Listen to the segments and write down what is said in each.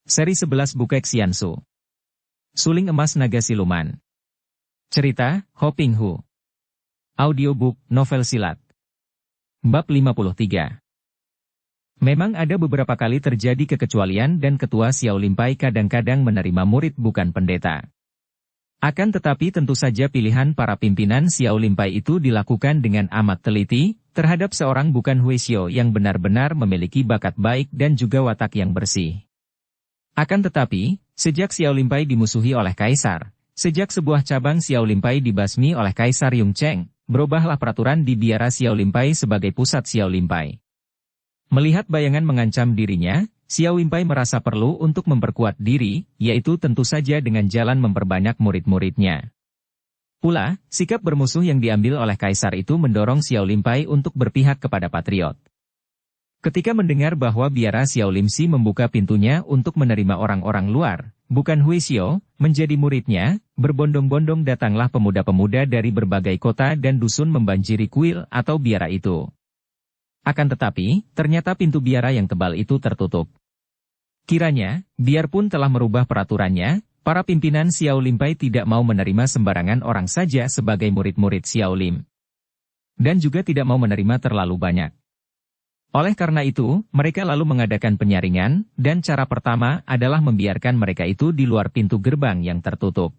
Seri 11 Bukek Xiansu. Suling Emas Naga Siluman. Cerita, Ho Ping Hu. Audiobook, novel silat. Bab 53. Memang ada beberapa kali terjadi kekecualian dan ketua Xiao Limpai kadang-kadang menerima murid bukan pendeta. Akan tetapi tentu saja pilihan para pimpinan Xiao Limpai itu dilakukan dengan amat teliti, terhadap seorang bukan Huixiao yang benar-benar memiliki bakat baik dan juga watak yang bersih. Akan tetapi, sejak Xiao Limpai dimusuhi oleh Kaisar, sejak sebuah cabang Xiao Limpai dibasmi oleh Kaisar Yung Cheng, berubahlah peraturan di biara Xiao Limpai sebagai pusat Xiao Limpai. Melihat bayangan mengancam dirinya, Xiao Limpai merasa perlu untuk memperkuat diri, yaitu tentu saja dengan jalan memperbanyak murid-muridnya. Pula, sikap bermusuh yang diambil oleh Kaisar itu mendorong Xiao Limpai untuk berpihak kepada patriot. Ketika mendengar bahwa biara Xiao Limsi membuka pintunya untuk menerima orang-orang luar, bukan Huixiao, menjadi muridnya, berbondong-bondong datanglah pemuda-pemuda dari berbagai kota dan dusun membanjiri kuil atau biara itu. Akan tetapi, ternyata pintu biara yang tebal itu tertutup. Kiranya, biarpun telah merubah peraturannya, para pimpinan Xiao Limpai tidak mau menerima sembarangan orang saja sebagai murid-murid Xiao Lim. Dan juga tidak mau menerima terlalu banyak. Oleh karena itu, mereka lalu mengadakan penyaringan, dan cara pertama adalah membiarkan mereka itu di luar pintu gerbang yang tertutup.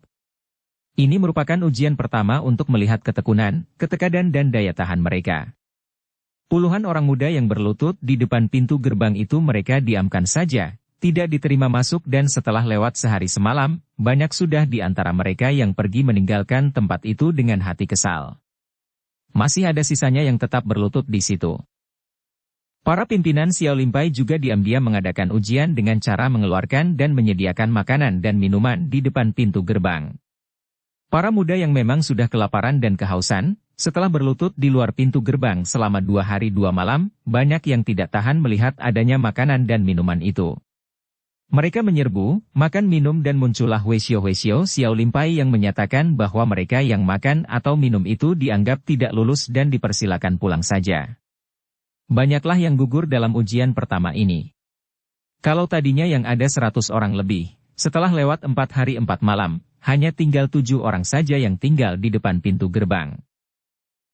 Ini merupakan ujian pertama untuk melihat ketekunan, ketekadan dan daya tahan mereka. Puluhan orang muda yang berlutut di depan pintu gerbang itu mereka diamkan saja, tidak diterima masuk dan setelah lewat sehari semalam, banyak sudah di antara mereka yang pergi meninggalkan tempat itu dengan hati kesal. Masih ada sisanya yang tetap berlutut di situ. Para pimpinan Xiao Limpai juga diam-diam mengadakan ujian dengan cara mengeluarkan dan menyediakan makanan dan minuman di depan pintu gerbang. Para muda yang memang sudah kelaparan dan kehausan, setelah berlutut di luar pintu gerbang selama 2 hari 2 malam, banyak yang tidak tahan melihat adanya makanan dan minuman itu. Mereka menyerbu, makan minum dan muncullah Huixiao Xiao Limpai yang menyatakan bahwa mereka yang makan atau minum itu dianggap tidak lulus dan dipersilakan pulang saja. Banyaklah yang gugur dalam ujian pertama ini. Kalau tadinya yang ada 100 orang lebih, setelah lewat 4 hari 4 malam, hanya tinggal 7 orang saja yang tinggal di depan pintu gerbang.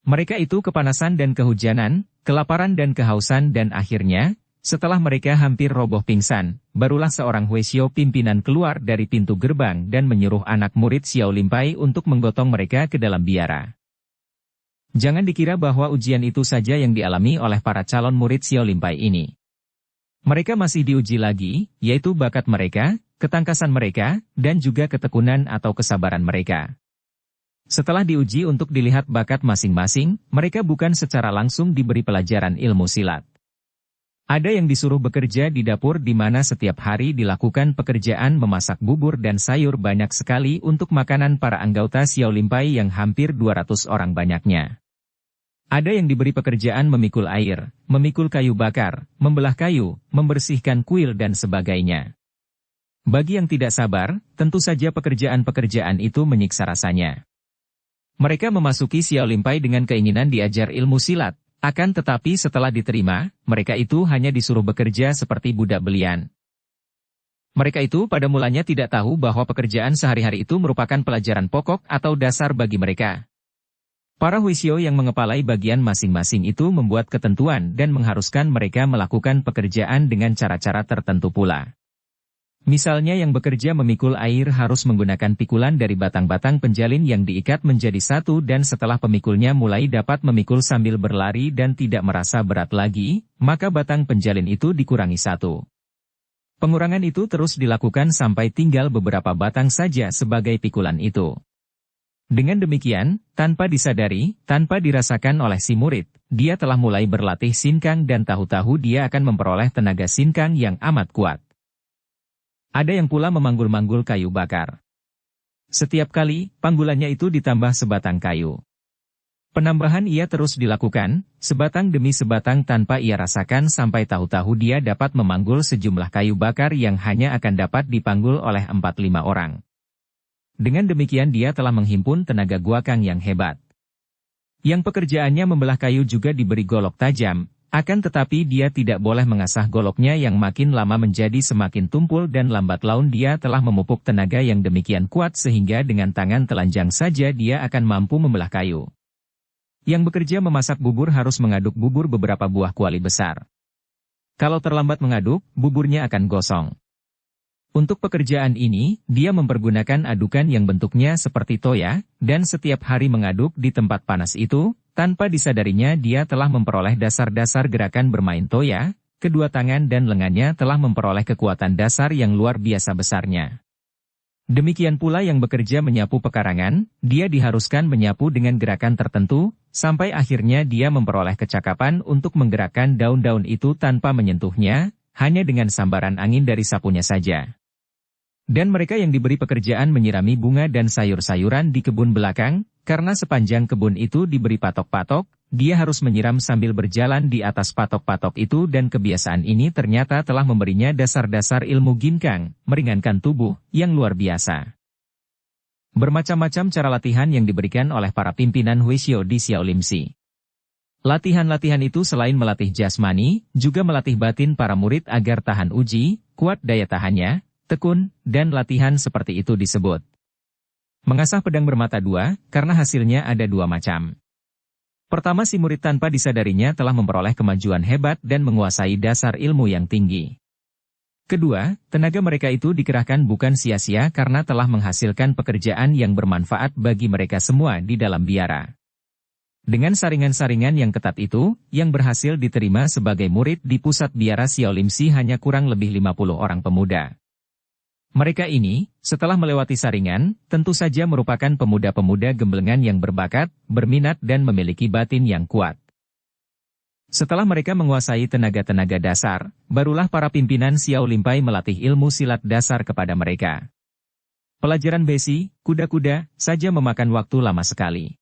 Mereka itu kepanasan dan kehujanan, kelaparan dan kehausan dan akhirnya, setelah mereka hampir roboh pingsan, barulah seorang Huixiao pimpinan keluar dari pintu gerbang dan menyuruh anak murid Xiao Limpai untuk menggotong mereka ke dalam biara. Jangan dikira bahwa ujian itu saja yang dialami oleh para calon murid Xiao Limpai ini. Mereka masih diuji lagi, yaitu bakat mereka, ketangkasan mereka, dan juga ketekunan atau kesabaran mereka. Setelah diuji untuk dilihat bakat masing-masing, mereka bukan secara langsung diberi pelajaran ilmu silat. Ada yang disuruh bekerja di dapur di mana setiap hari dilakukan pekerjaan memasak bubur dan sayur banyak sekali untuk makanan para anggota Xiao Limpai yang hampir 200 orang banyaknya. Ada yang diberi pekerjaan memikul air, memikul kayu bakar, membelah kayu, membersihkan kuil dan sebagainya. Bagi yang tidak sabar, tentu saja pekerjaan-pekerjaan itu menyiksa rasanya. Mereka memasuki Xiao Limpai dengan keinginan diajar ilmu silat, akan tetapi setelah diterima, mereka itu hanya disuruh bekerja seperti budak belian. Mereka itu pada mulanya tidak tahu bahwa pekerjaan sehari-hari itu merupakan pelajaran pokok atau dasar bagi mereka. Para Huixiao yang mengepalai bagian masing-masing itu membuat ketentuan dan mengharuskan mereka melakukan pekerjaan dengan cara-cara tertentu pula. Misalnya yang bekerja memikul air harus menggunakan pikulan dari batang-batang penjalin yang diikat menjadi satu dan setelah pemikulnya mulai dapat memikul sambil berlari dan tidak merasa berat lagi, maka batang penjalin itu dikurangi 1. Pengurangan itu terus dilakukan sampai tinggal beberapa batang saja sebagai pikulan itu. Dengan demikian, tanpa disadari, tanpa dirasakan oleh si murid, dia telah mulai berlatih sinkang dan tahu-tahu dia akan memperoleh tenaga sinkang yang amat kuat. Ada yang pula memanggul-manggul kayu bakar. Setiap kali, panggulannya itu ditambah sebatang kayu. Penambahan ia terus dilakukan, sebatang demi sebatang tanpa ia rasakan sampai tahu-tahu dia dapat memanggul sejumlah kayu bakar yang hanya akan dapat dipanggul oleh 4-5 orang. Dengan demikian dia telah menghimpun tenaga guakang yang hebat. Yang pekerjaannya membelah kayu juga diberi golok tajam, akan tetapi dia tidak boleh mengasah goloknya yang makin lama menjadi semakin tumpul dan lambat laun dia telah memupuk tenaga yang demikian kuat sehingga dengan tangan telanjang saja dia akan mampu membelah kayu. Yang bekerja memasak bubur harus mengaduk bubur beberapa buah kuali besar. Kalau terlambat mengaduk, buburnya akan gosong. Untuk pekerjaan ini, dia mempergunakan adukan yang bentuknya seperti toya, dan setiap hari mengaduk di tempat panas itu, tanpa disadarinya dia telah memperoleh dasar-dasar gerakan bermain toya, kedua tangan dan lengannya telah memperoleh kekuatan dasar yang luar biasa besarnya. Demikian pula yang bekerja menyapu pekarangan, dia diharuskan menyapu dengan gerakan tertentu, sampai akhirnya dia memperoleh kecakapan untuk menggerakkan daun-daun itu tanpa menyentuhnya, hanya dengan sambaran angin dari sapunya saja. Dan mereka yang diberi pekerjaan menyirami bunga dan sayur-sayuran di kebun belakang, karena sepanjang kebun itu diberi patok-patok, dia harus menyiram sambil berjalan di atas patok-patok itu dan kebiasaan ini ternyata telah memberinya dasar-dasar ilmu ginkang, meringankan tubuh, yang luar biasa. Bermacam-macam cara latihan yang diberikan oleh para pimpinan Huishyo di Xiaolimsi. Latihan-latihan itu selain melatih jasmani, juga melatih batin para murid agar tahan uji, kuat daya tahannya, tekun, dan latihan seperti itu disebut mengasah pedang bermata dua, karena hasilnya ada dua macam. Pertama, si murid tanpa disadarinya telah memperoleh kemajuan hebat dan menguasai dasar ilmu yang tinggi. Kedua, tenaga mereka itu dikerahkan bukan sia-sia karena telah menghasilkan pekerjaan yang bermanfaat bagi mereka semua di dalam biara. Dengan saringan-saringan yang ketat itu, yang berhasil diterima sebagai murid di pusat biara Xiaolimsi hanya kurang lebih 50 orang pemuda. Mereka ini, setelah melewati saringan, tentu saja merupakan pemuda-pemuda gemblengan yang berbakat, berminat dan memiliki batin yang kuat. Setelah mereka menguasai tenaga-tenaga dasar, barulah para pimpinan Xiao Limpai melatih ilmu silat dasar kepada mereka. Pelajaran besi, kuda-kuda, saja memakan waktu lama sekali.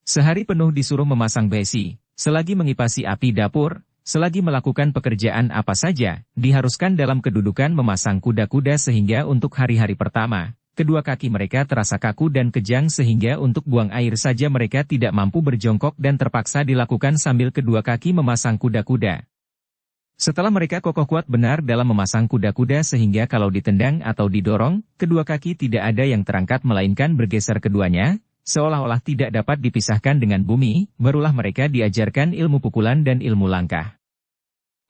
Sehari penuh disuruh memasang besi, selagi mengipasi api dapur, selagi melakukan pekerjaan apa saja, diharuskan dalam kedudukan memasang kuda-kuda sehingga untuk hari-hari pertama, kedua kaki mereka terasa kaku dan kejang sehingga untuk buang air saja mereka tidak mampu berjongkok dan terpaksa dilakukan sambil kedua kaki memasang kuda-kuda. Setelah mereka kokoh kuat benar dalam memasang kuda-kuda sehingga kalau ditendang atau didorong, kedua kaki tidak ada yang terangkat melainkan bergeser keduanya, seolah-olah tidak dapat dipisahkan dengan bumi, barulah mereka diajarkan ilmu pukulan dan ilmu langkah.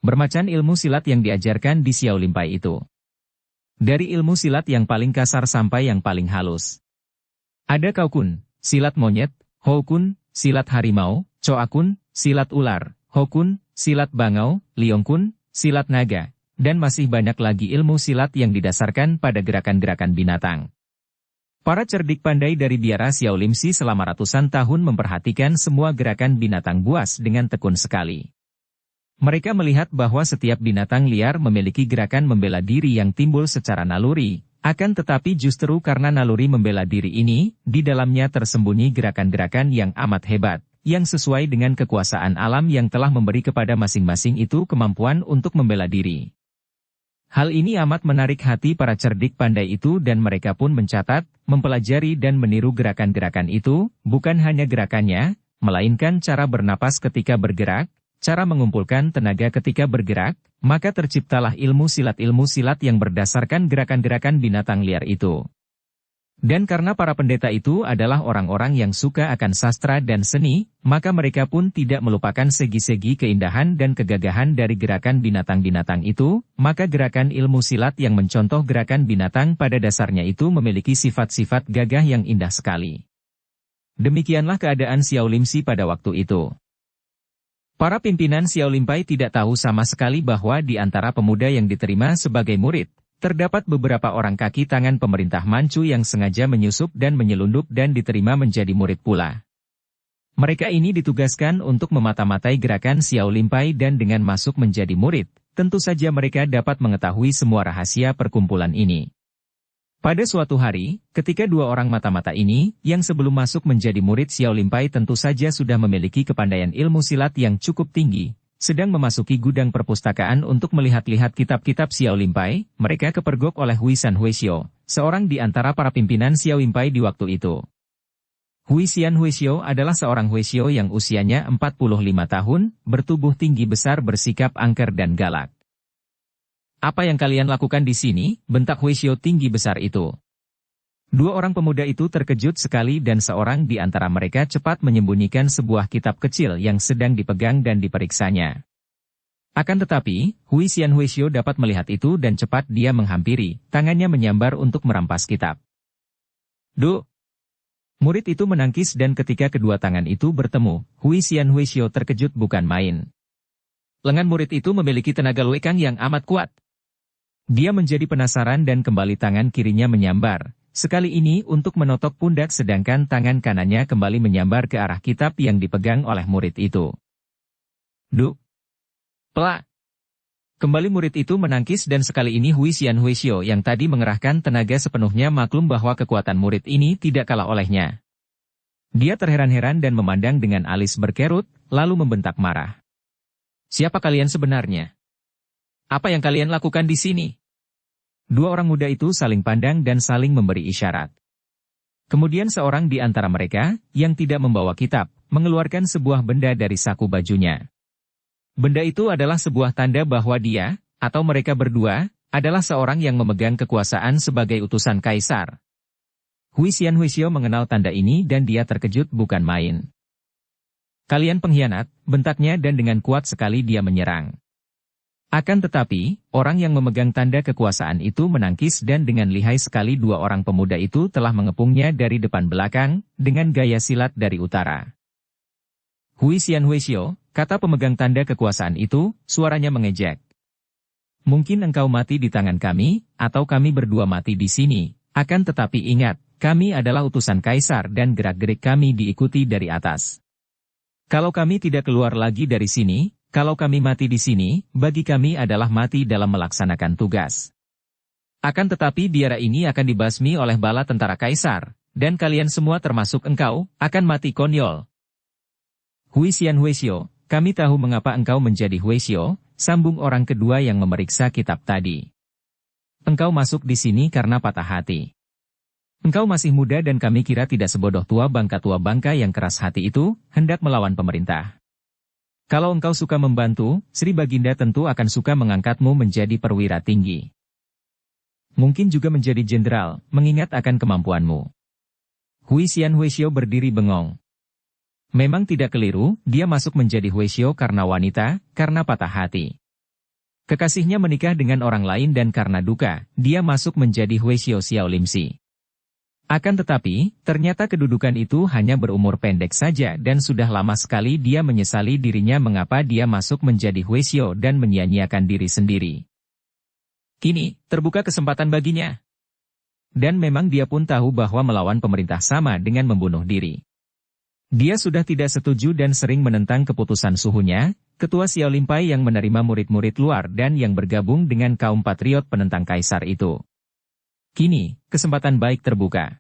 Bermacam ilmu silat yang diajarkan di Xiao Limpai itu. Dari ilmu silat yang paling kasar sampai yang paling halus. Ada Kaokun, silat monyet, Houkun, silat harimau, Choakun, silat ular, Hokun, silat bangau, Liongkun, silat naga, dan masih banyak lagi ilmu silat yang didasarkan pada gerakan-gerakan binatang. Para cerdik pandai dari biara Xiaolimsi selama ratusan tahun memperhatikan semua gerakan binatang buas dengan tekun sekali. Mereka melihat bahwa setiap binatang liar memiliki gerakan membela diri yang timbul secara naluri, akan tetapi justru karena naluri membela diri ini, di dalamnya tersembunyi gerakan-gerakan yang amat hebat, yang sesuai dengan kekuasaan alam yang telah memberi kepada masing-masing itu kemampuan untuk membela diri. Hal ini amat menarik hati para cerdik pandai itu dan mereka pun mencatat, mempelajari dan meniru gerakan-gerakan itu, bukan hanya gerakannya, melainkan cara bernapas ketika bergerak, cara mengumpulkan tenaga ketika bergerak, maka terciptalah ilmu silat yang berdasarkan gerakan-gerakan binatang liar itu. Dan karena para pendeta itu adalah orang-orang yang suka akan sastra dan seni, maka mereka pun tidak melupakan segi-segi keindahan dan kegagahan dari gerakan binatang-binatang itu, maka gerakan ilmu silat yang mencontoh gerakan binatang pada dasarnya itu memiliki sifat-sifat gagah yang indah sekali. Demikianlah keadaan Xiaolimsi pada waktu itu. Para pimpinan Xiao Limpai tidak tahu sama sekali bahwa di antara pemuda yang diterima sebagai murid, terdapat beberapa orang kaki tangan pemerintah Manchu yang sengaja menyusup dan menyelundup dan diterima menjadi murid pula. Mereka ini ditugaskan untuk memata-matai gerakan Xiao Limpai dan dengan masuk menjadi murid, tentu saja mereka dapat mengetahui semua rahasia perkumpulan ini. Pada suatu hari, ketika dua orang mata-mata ini, yang sebelum masuk menjadi murid Xiao Limpai tentu saja sudah memiliki kepandaian ilmu silat yang cukup tinggi, sedang memasuki gudang perpustakaan untuk melihat-lihat kitab-kitab Xiao Limpai, mereka kepergok oleh Huisan Huishyo, seorang di antara para pimpinan Xiao Limpai di waktu itu. Hui Xian Huixiu adalah seorang Huixiu yang usianya 45 tahun, bertubuh tinggi besar bersikap angker dan galak. "Apa yang kalian lakukan di sini?" bentak Huixiu tinggi besar itu. Dua orang pemuda itu terkejut sekali dan seorang di antara mereka cepat menyembunyikan sebuah kitab kecil yang sedang dipegang dan diperiksanya. Akan tetapi, Hui Xian Huixiu dapat melihat itu dan cepat dia menghampiri, tangannya menyambar untuk merampas kitab. "Duh!" Murid itu menangkis dan ketika kedua tangan itu bertemu, Hui Xian Huixiu terkejut bukan main. Lengan murid itu memiliki tenaga lekang yang amat kuat. Dia menjadi penasaran dan kembali tangan kirinya menyambar, sekali ini untuk menotok pundak sedangkan tangan kanannya kembali menyambar ke arah kitab yang dipegang oleh murid itu. "Duh! Pelak!" Kembali murid itu menangkis dan sekali ini Hui Xian Huixiu yang tadi mengerahkan tenaga sepenuhnya maklum bahwa kekuatan murid ini tidak kalah olehnya. Dia terheran-heran dan memandang dengan alis berkerut, lalu membentak marah. "Siapa kalian sebenarnya? Apa yang kalian lakukan di sini?" Dua orang muda itu saling pandang dan saling memberi isyarat. Kemudian seorang di antara mereka, yang tidak membawa kitab, mengeluarkan sebuah benda dari saku bajunya. Benda itu adalah sebuah tanda bahwa dia, atau mereka berdua, adalah seorang yang memegang kekuasaan sebagai utusan kaisar. Hui Xian Huixiu mengenal tanda ini dan dia terkejut bukan main. "Kalian pengkhianat," bentaknya dan dengan kuat sekali dia menyerang. Akan tetapi, orang yang memegang tanda kekuasaan itu menangkis dan dengan lihai sekali dua orang pemuda itu telah mengepungnya dari depan belakang, dengan gaya silat dari utara. "Hui Xian Huixiu," kata pemegang tanda kekuasaan itu, suaranya mengejek. "Mungkin engkau mati di tangan kami, atau kami berdua mati di sini. Akan tetapi ingat, kami adalah utusan kaisar dan gerak-gerik kami diikuti dari atas. Kalau kami tidak keluar lagi dari sini, kalau kami mati di sini, bagi kami adalah mati dalam melaksanakan tugas. Akan tetapi biara ini akan dibasmi oleh bala tentara kaisar, dan kalian semua termasuk engkau, akan mati konyol." "Hui Xian Huixiu, kami tahu mengapa engkau menjadi Huixiu," sambung orang kedua yang memeriksa kitab tadi. "Engkau masuk di sini karena patah hati. Engkau masih muda dan kami kira tidak sebodoh tua bangka yang keras hati itu, hendak melawan pemerintah. Kalau engkau suka membantu, Sri Baginda tentu akan suka mengangkatmu menjadi perwira tinggi. Mungkin juga menjadi jenderal, mengingat akan kemampuanmu." Hui Xian Huixiu berdiri bengong. Memang tidak keliru, dia masuk menjadi Huixiu karena wanita, karena patah hati. Kekasihnya menikah dengan orang lain dan karena duka, dia masuk menjadi Huixiu Xiao Limsi. Akan tetapi, ternyata kedudukan itu hanya berumur pendek saja dan sudah lama sekali dia menyesali dirinya mengapa dia masuk menjadi Huixiu dan menyia-nyiakan diri sendiri. Kini, terbuka kesempatan baginya. Dan memang dia pun tahu bahwa melawan pemerintah sama dengan membunuh diri. Dia sudah tidak setuju dan sering menentang keputusan suhunya, ketua Xiao Limpai yang menerima murid-murid luar dan yang bergabung dengan kaum patriot penentang kaisar itu. Kini, kesempatan baik terbuka.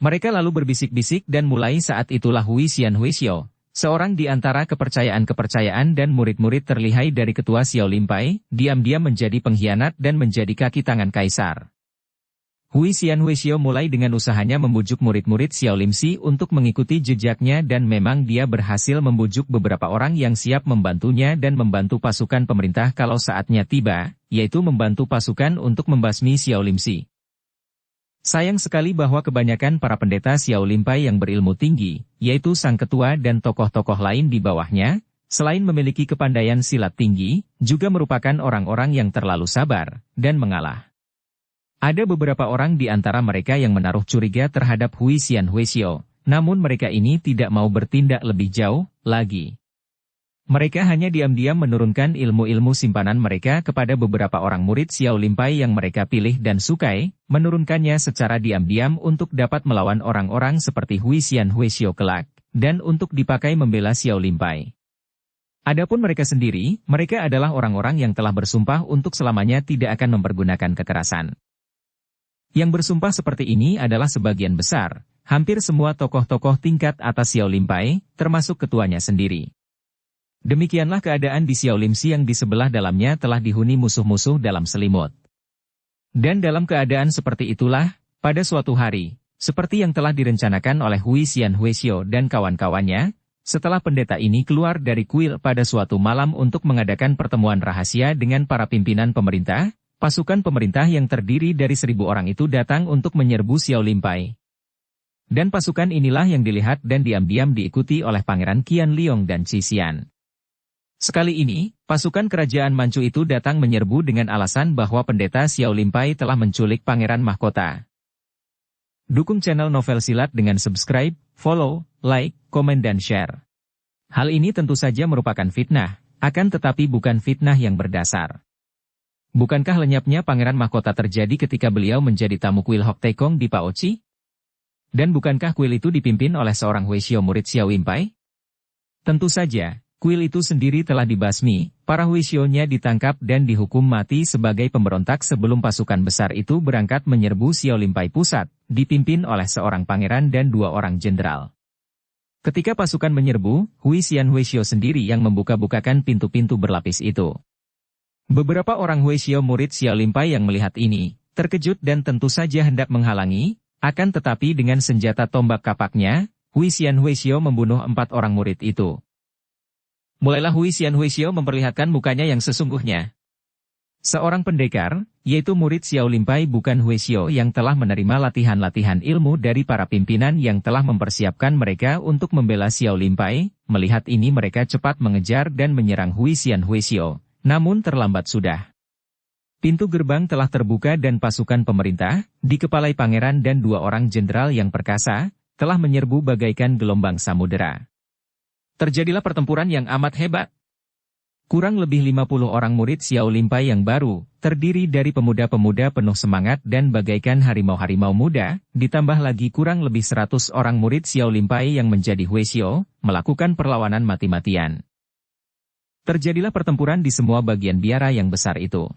Mereka lalu berbisik-bisik dan mulai saat itulah Hui Xian Huixiu, seorang di antara kepercayaan-kepercayaan dan murid-murid terlihai dari ketua Xiao Limpai, diam-diam menjadi pengkhianat dan menjadi kaki tangan kaisar. Hui Xian Huixiu mulai dengan usahanya membujuk murid-murid Xiao Limsi untuk mengikuti jejaknya dan memang dia berhasil membujuk beberapa orang yang siap membantunya dan membantu pasukan pemerintah kalau saatnya tiba, yaitu membantu pasukan untuk membasmi Xiao Limsi. Sayang sekali bahwa kebanyakan para pendeta Xiao Limpai yang berilmu tinggi, yaitu sang ketua dan tokoh-tokoh lain di bawahnya, selain memiliki kepandaian silat tinggi, juga merupakan orang-orang yang terlalu sabar, dan mengalah. Ada beberapa orang di antara mereka yang menaruh curiga terhadap Hui Xian Huixiu, namun mereka ini tidak mau bertindak lebih jauh lagi. Mereka hanya diam-diam menurunkan ilmu-ilmu simpanan mereka kepada beberapa orang murid Xiao Limpai yang mereka pilih dan sukai, menurunkannya secara diam-diam untuk dapat melawan orang-orang seperti Hui Xian Huixiu kelak, dan untuk dipakai membela Xiao Limpai. Adapun mereka sendiri, mereka adalah orang-orang yang telah bersumpah untuk selamanya tidak akan mempergunakan kekerasan. Yang bersumpah seperti ini adalah sebagian besar, hampir semua tokoh-tokoh tingkat atas Xiao Limpai, termasuk ketuanya sendiri. Demikianlah keadaan di Xiao Limsi yang di sebelah dalamnya telah dihuni musuh-musuh dalam selimut. Dan dalam keadaan seperti itulah, pada suatu hari, Seperti yang telah direncanakan oleh Hui Xian Huishio dan kawan-kawannya, setelah pendeta ini keluar dari kuil pada suatu malam untuk mengadakan pertemuan rahasia dengan para pimpinan pemerintah, pasukan pemerintah yang terdiri dari 1.000 orang itu datang untuk menyerbu Xiao Limpai. Dan pasukan inilah yang dilihat dan diam-diam diikuti oleh Pangeran Qian Liong dan Qi Xian. Sekali ini, pasukan kerajaan Manchu itu datang menyerbu dengan alasan bahwa pendeta Xiao Limpai telah menculik Pangeran Mahkota. Dukung channel Novel Silat dengan subscribe, follow, like, komen dan share. Hal ini tentu saja merupakan fitnah, akan tetapi bukan fitnah yang berdasar. Bukankah lenyapnya Pangeran Mahkota terjadi ketika beliau menjadi tamu kuil Hok Taekong di Paoci? Dan bukankah kuil itu dipimpin oleh seorang Huishio murid Xiao Limpai? Tentu saja, kuil itu sendiri telah dibasmi, para Huishio-nya ditangkap dan dihukum mati sebagai pemberontak sebelum pasukan besar itu berangkat menyerbu Xiao Limpai Pusat, dipimpin oleh seorang pangeran dan 2 orang jenderal. Ketika pasukan menyerbu, Hui Xian Huishio sendiri yang membuka-bukakan pintu-pintu berlapis itu. Beberapa orang Huishio murid Xiao Limpai yang melihat ini, terkejut dan tentu saja hendak menghalangi, akan tetapi dengan senjata tombak kapaknya, Hui Xian Huishio membunuh 4 orang murid itu. Mulailah Hui Xian Huishio memperlihatkan mukanya yang sesungguhnya. Seorang pendekar, yaitu murid Xiao Limpai bukan Huishio yang telah menerima latihan-latihan ilmu dari para pimpinan yang telah mempersiapkan mereka untuk membela Xiao Limpai, melihat ini mereka cepat mengejar dan menyerang Hui Xian Huishio, namun terlambat sudah. Pintu gerbang telah terbuka dan pasukan pemerintah, dikepalai pangeran dan 2 orang jenderal yang perkasa, telah menyerbu bagaikan gelombang samudera. Terjadilah pertempuran yang amat hebat. Kurang lebih 50 orang murid Xiao Limpai yang baru, terdiri dari pemuda-pemuda penuh semangat dan bagaikan harimau-harimau muda, ditambah lagi kurang lebih 100 orang murid Xiao Limpai yang menjadi Huishio, melakukan perlawanan mati-matian. Terjadilah pertempuran di semua bagian biara yang besar itu.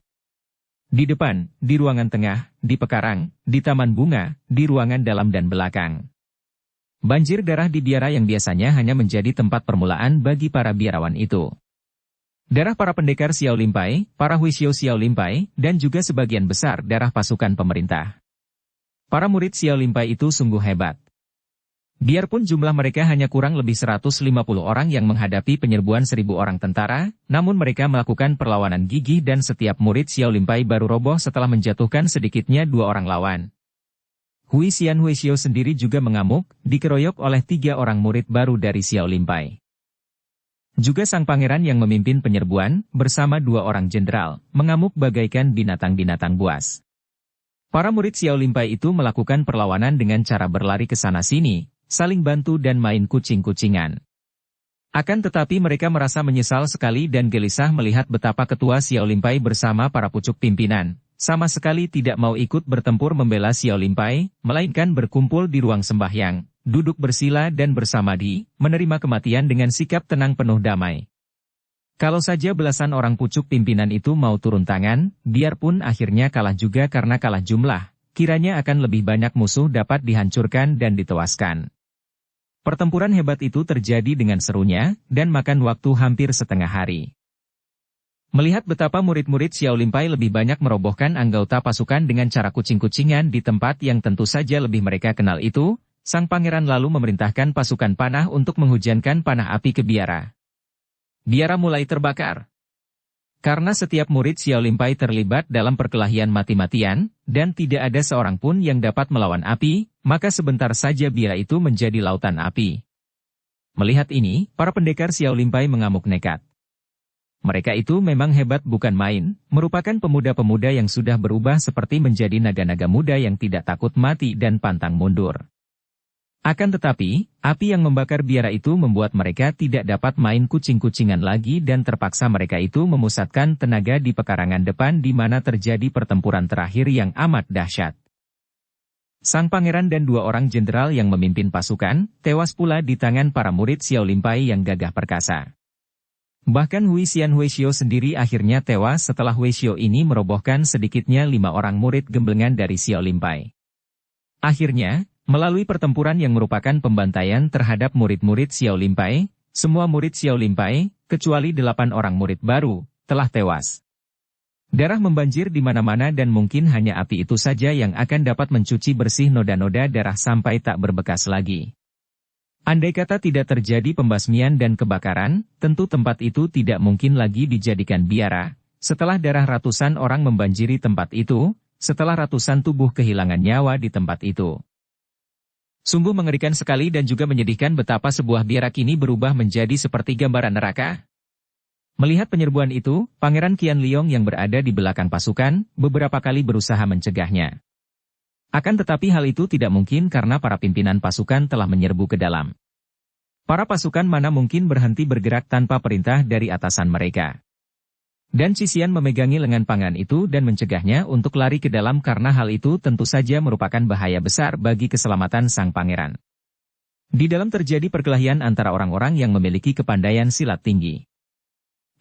Di depan, di ruangan tengah, di pekarang, di taman bunga, di ruangan dalam dan belakang. Banjir darah di biara yang biasanya hanya menjadi tempat permulaan bagi para biarawan itu. Darah para pendekar Xiao Limpai, para Huishio Xiao Limpai, dan juga sebagian besar darah pasukan pemerintah. Para murid Xiao Limpai itu sungguh hebat. Biarpun jumlah mereka hanya kurang lebih 150 orang yang menghadapi penyerbuan 1.000 orang tentara, namun mereka melakukan perlawanan gigih dan setiap murid Xiao Limpai baru roboh setelah menjatuhkan sedikitnya 2 orang lawan. Hui Xian Huishio sendiri juga mengamuk, dikeroyok oleh 3 orang murid baru dari Xiao Limpai. Juga sang pangeran yang memimpin penyerbuan, bersama 2 orang jenderal, mengamuk bagaikan binatang-binatang buas. Para murid Xiao Limpai itu melakukan perlawanan dengan cara berlari ke sana-sini, saling bantu dan main kucing-kucingan. Akan tetapi mereka merasa menyesal sekali dan gelisah melihat betapa ketua Xiao Limpai bersama para pucuk pimpinan, sama sekali tidak mau ikut bertempur membela Xiao Limpai, melainkan berkumpul di ruang sembahyang, duduk bersila dan bersamadi, menerima kematian dengan sikap tenang penuh damai. Kalau saja belasan orang pucuk pimpinan itu mau turun tangan, biarpun akhirnya kalah juga karena kalah jumlah, kiranya akan lebih banyak musuh dapat dihancurkan dan ditewaskan. Pertempuran hebat itu terjadi dengan serunya, dan makan waktu hampir setengah hari. Melihat betapa murid-murid Xiao Limpai lebih banyak merobohkan anggota pasukan dengan cara kucing-kucingan di tempat yang tentu saja lebih mereka kenal itu, sang pangeran lalu memerintahkan pasukan panah untuk menghujankan panah api ke biara. Biara mulai terbakar. Karena setiap murid Xiao Limpai terlibat dalam perkelahian mati-matian, dan tidak ada seorang pun yang dapat melawan api, maka sebentar saja biara itu menjadi lautan api. Melihat ini, para pendekar Xiao Limpai mengamuk nekat. Mereka itu memang hebat bukan main, merupakan pemuda-pemuda yang sudah berubah seperti menjadi naga-naga muda yang tidak takut mati dan pantang mundur. Akan tetapi, api yang membakar biara itu membuat mereka tidak dapat main kucing-kucingan lagi dan terpaksa mereka itu memusatkan tenaga di pekarangan depan di mana terjadi pertempuran terakhir yang amat dahsyat. Sang pangeran dan 2 orang jenderal yang memimpin pasukan, tewas pula di tangan para murid Xiao Limpai yang gagah perkasa. Bahkan Hui Xian Huishio sendiri akhirnya tewas setelah Huishio ini merobohkan sedikitnya 5 orang murid gemblengan dari Xiao Limpai. Akhirnya, melalui pertempuran yang merupakan pembantaian terhadap murid-murid Xiao Limpai, semua murid Xiao Limpai, kecuali 8 orang murid baru, telah tewas. Darah membanjir di mana-mana dan mungkin hanya api itu saja yang akan dapat mencuci bersih noda-noda darah sampai tak berbekas lagi. Andai kata tidak terjadi pembasmian dan kebakaran, tentu tempat itu tidak mungkin lagi dijadikan biara. Setelah darah ratusan orang membanjiri tempat itu, setelah ratusan tubuh kehilangan nyawa di tempat itu. Sungguh mengerikan sekali dan juga menyedihkan betapa sebuah biara kini berubah menjadi seperti gambaran neraka. Melihat penyerbuan itu, Pangeran Qianliong yang berada di belakang pasukan, beberapa kali berusaha mencegahnya. Akan tetapi hal itu tidak mungkin karena para pimpinan pasukan telah menyerbu ke dalam. Para pasukan mana mungkin berhenti bergerak tanpa perintah dari atasan mereka. Dan Qi memegangi lengan pangeran itu dan mencegahnya untuk lari ke dalam karena hal itu tentu saja merupakan bahaya besar bagi keselamatan sang pangeran. Di dalam terjadi perkelahian antara orang-orang yang memiliki kepandaian silat tinggi.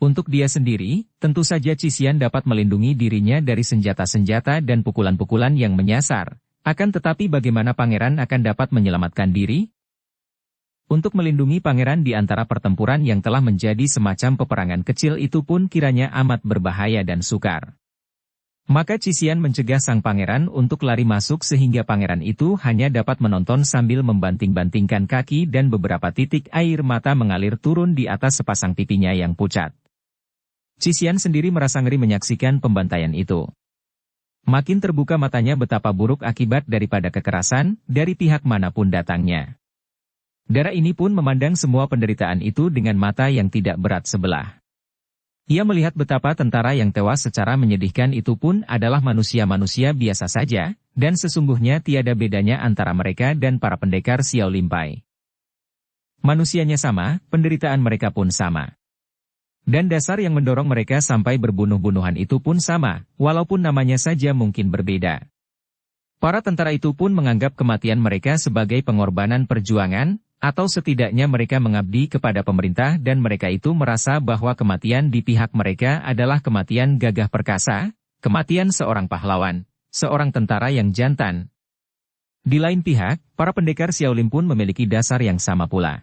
Untuk dia sendiri, tentu saja Qi dapat melindungi dirinya dari senjata-senjata dan pukulan-pukulan yang menyasar. Akan tetapi bagaimana pangeran akan dapat menyelamatkan diri? Untuk melindungi pangeran di antara pertempuran yang telah menjadi semacam peperangan kecil itu pun kiranya amat berbahaya dan sukar. Maka Qi mencegah sang pangeran untuk lari masuk sehingga pangeran itu hanya dapat menonton sambil membanting-bantingkan kaki dan beberapa titik air mata mengalir turun di atas sepasang pipinya yang pucat. Qi sendiri merasa ngeri menyaksikan pembantaian itu. Makin terbuka matanya betapa buruk akibat daripada kekerasan, dari pihak manapun datangnya. Darah ini pun memandang semua penderitaan itu dengan mata yang tidak berat sebelah. Ia melihat betapa tentara yang tewas secara menyedihkan itu pun adalah manusia-manusia biasa saja, dan sesungguhnya tiada bedanya antara mereka dan para pendekar Xiao Limpai. Manusianya sama, penderitaan mereka pun sama. Dan dasar yang mendorong mereka sampai berbunuh-bunuhan itu pun sama, walaupun namanya saja mungkin berbeda. Para tentara itu pun menganggap kematian mereka sebagai pengorbanan perjuangan, atau setidaknya mereka mengabdi kepada pemerintah dan mereka itu merasa bahwa kematian di pihak mereka adalah kematian gagah perkasa, kematian seorang pahlawan, seorang tentara yang jantan. Di lain pihak, para pendekar Xiaolin pun memiliki dasar yang sama pula.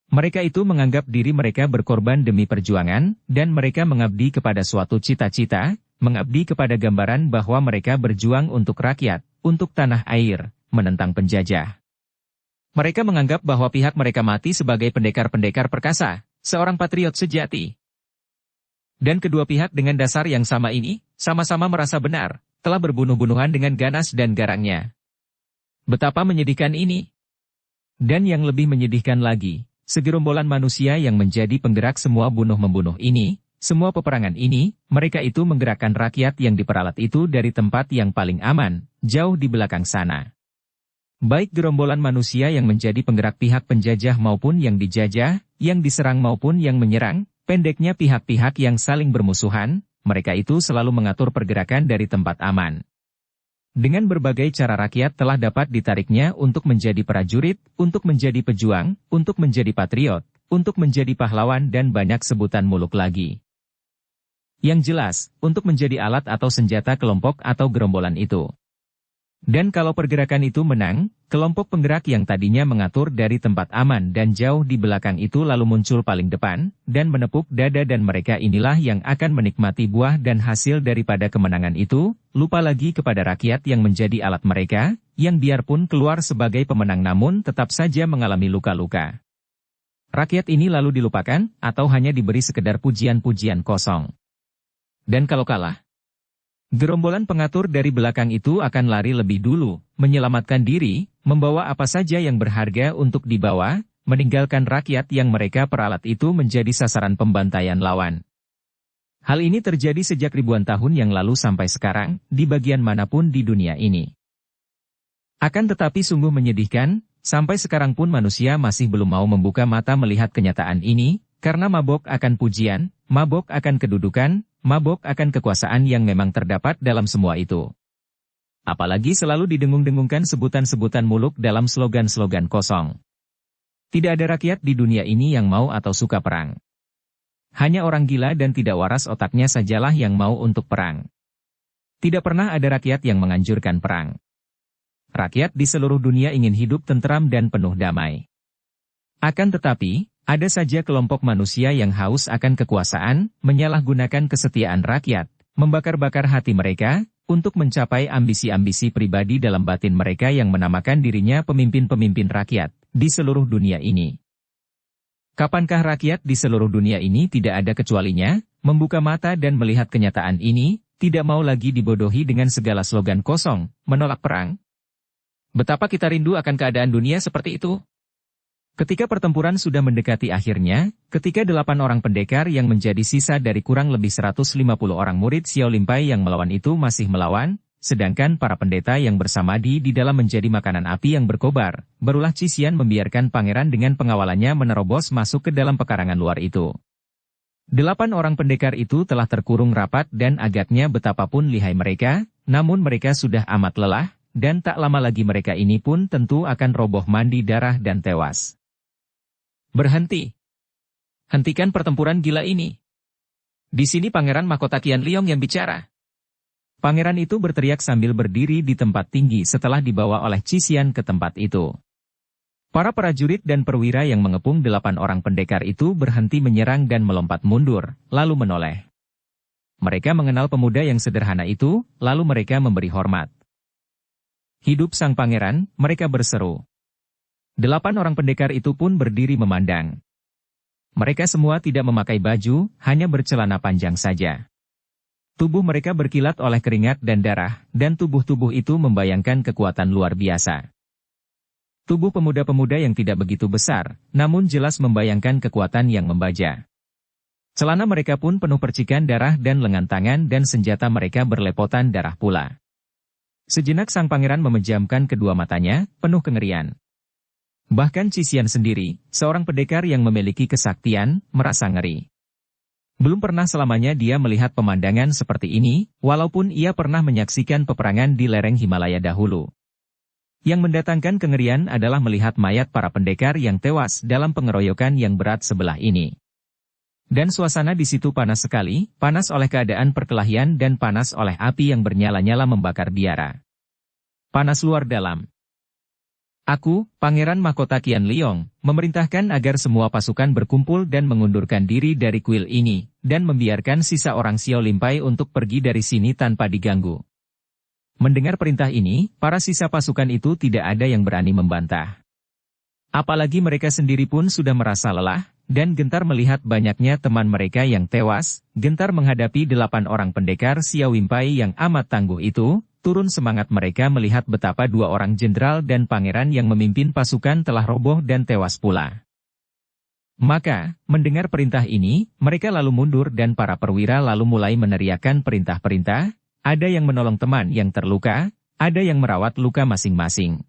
Mereka itu menganggap diri mereka berkorban demi perjuangan, dan mereka mengabdi kepada suatu cita-cita, mengabdi kepada gambaran bahwa mereka berjuang untuk rakyat, untuk tanah air, menentang penjajah. Mereka menganggap bahwa pihak mereka mati sebagai pendekar-pendekar perkasa, seorang patriot sejati. Dan kedua pihak dengan dasar yang sama ini, sama-sama merasa benar, telah berbunuh-bunuhan dengan ganas dan garangnya. Betapa menyedihkan ini. Dan yang lebih menyedihkan lagi, segerombolan manusia yang menjadi penggerak semua bunuh-membunuh ini, semua peperangan ini, mereka itu menggerakkan rakyat yang diperalat itu dari tempat yang paling aman, jauh di belakang sana. Baik gerombolan manusia yang menjadi penggerak pihak penjajah maupun yang dijajah, yang diserang maupun yang menyerang, pendeknya pihak-pihak yang saling bermusuhan, mereka itu selalu mengatur pergerakan dari tempat aman. Dengan berbagai cara rakyat telah dapat ditariknya untuk menjadi prajurit, untuk menjadi pejuang, untuk menjadi patriot, untuk menjadi pahlawan dan banyak sebutan muluk lagi. Yang jelas, untuk menjadi alat atau senjata kelompok atau gerombolan itu. Dan kalau pergerakan itu menang, kelompok penggerak yang tadinya mengatur dari tempat aman dan jauh di belakang itu lalu muncul paling depan, dan menepuk dada dan mereka inilah yang akan menikmati buah dan hasil daripada kemenangan itu, lupa lagi kepada rakyat yang menjadi alat mereka, yang biarpun keluar sebagai pemenang namun tetap saja mengalami luka-luka. Rakyat ini lalu dilupakan, atau hanya diberi sekedar pujian-pujian kosong. Dan kalau kalah, gerombolan pengatur dari belakang itu akan lari lebih dulu, menyelamatkan diri, membawa apa saja yang berharga untuk dibawa, meninggalkan rakyat yang mereka peralat itu menjadi sasaran pembantaian lawan. Hal ini terjadi sejak ribuan tahun yang lalu sampai sekarang, di bagian manapun di dunia ini. Akan tetapi sungguh menyedihkan, sampai sekarang pun manusia masih belum mau membuka mata melihat kenyataan ini, karena mabok akan pujian, mabok akan kedudukan, mabok akan kekuasaan yang memang terdapat dalam semua itu. Apalagi selalu didengung-dengungkan sebutan-sebutan muluk dalam slogan-slogan kosong. Tidak ada rakyat di dunia ini yang mau atau suka perang. Hanya orang gila dan tidak waras otaknya sajalah yang mau untuk perang. Tidak pernah ada rakyat yang menganjurkan perang. Rakyat di seluruh dunia ingin hidup tentram dan penuh damai. Akan tetapi, ada saja kelompok manusia yang haus akan kekuasaan, menyalahgunakan kesetiaan rakyat, membakar-bakar hati mereka, untuk mencapai ambisi-ambisi pribadi dalam batin mereka yang menamakan dirinya pemimpin-pemimpin rakyat, di seluruh dunia ini. Kapankah rakyat di seluruh dunia ini tidak ada kecualinya, membuka mata dan melihat kenyataan ini, tidak mau lagi dibodohi dengan segala slogan kosong, menolak perang? Betapa kita rindu akan keadaan dunia seperti itu. Ketika pertempuran sudah mendekati akhirnya, ketika 8 orang pendekar yang menjadi sisa dari kurang lebih 150 orang murid Xiao Limpai yang melawan itu masih melawan, sedangkan para pendeta yang bersamadi di dalam menjadi makanan api yang berkobar, barulah Cisian membiarkan pangeran dengan pengawalannya menerobos masuk ke dalam pekarangan luar itu. 8 orang pendekar itu telah terkurung rapat dan agaknya betapapun lihai mereka, namun mereka sudah amat lelah, dan tak lama lagi mereka ini pun tentu akan roboh mandi darah dan tewas. Berhenti. Hentikan pertempuran gila ini. Di sini Pangeran Mahkota Qianliong yang bicara. Pangeran itu berteriak sambil berdiri di tempat tinggi setelah dibawa oleh Cisian ke tempat itu. Para prajurit dan perwira yang mengepung 8 orang pendekar itu berhenti menyerang dan melompat mundur, lalu menoleh. Mereka mengenal pemuda yang sederhana itu, lalu mereka memberi hormat. Hidup sang pangeran, mereka berseru. 8 orang pendekar itu pun berdiri memandang. Mereka semua tidak memakai baju, hanya bercelana panjang saja. Tubuh mereka berkilat oleh keringat dan darah, dan tubuh-tubuh itu membayangkan kekuatan luar biasa. Tubuh pemuda-pemuda yang tidak begitu besar, namun jelas membayangkan kekuatan yang membaja. Celana mereka pun penuh percikan darah dan lengan tangan dan senjata mereka berlepotan darah pula. Sejenak sang pangeran memejamkan kedua matanya, penuh kengerian. Bahkan Cisian sendiri, seorang pendekar yang memiliki kesaktian, merasa ngeri. Belum pernah selamanya dia melihat pemandangan seperti ini, walaupun ia pernah menyaksikan peperangan di lereng Himalaya dahulu. Yang mendatangkan kengerian adalah melihat mayat para pendekar yang tewas dalam pengeroyokan yang berat sebelah ini. Dan suasana di situ panas sekali, panas oleh keadaan perkelahian dan panas oleh api yang bernyala-nyala membakar biara. Panas luar dalam. Aku, Pangeran Mahkota Qianliong, memerintahkan agar semua pasukan berkumpul dan mengundurkan diri dari kuil ini, dan membiarkan sisa orang Xiao Limpai untuk pergi dari sini tanpa diganggu. Mendengar perintah ini, para sisa pasukan itu tidak ada yang berani membantah. Apalagi mereka sendiri pun sudah merasa lelah, dan gentar melihat banyaknya teman mereka yang tewas, gentar menghadapi 8 orang pendekar Xiao Limpai yang amat tangguh itu. Turun semangat mereka melihat betapa 2 orang jenderal dan pangeran yang memimpin pasukan telah roboh dan tewas pula. Maka, mendengar perintah ini, mereka lalu mundur dan para perwira lalu mulai meneriakkan perintah-perintah, ada yang menolong teman yang terluka, ada yang merawat luka masing-masing.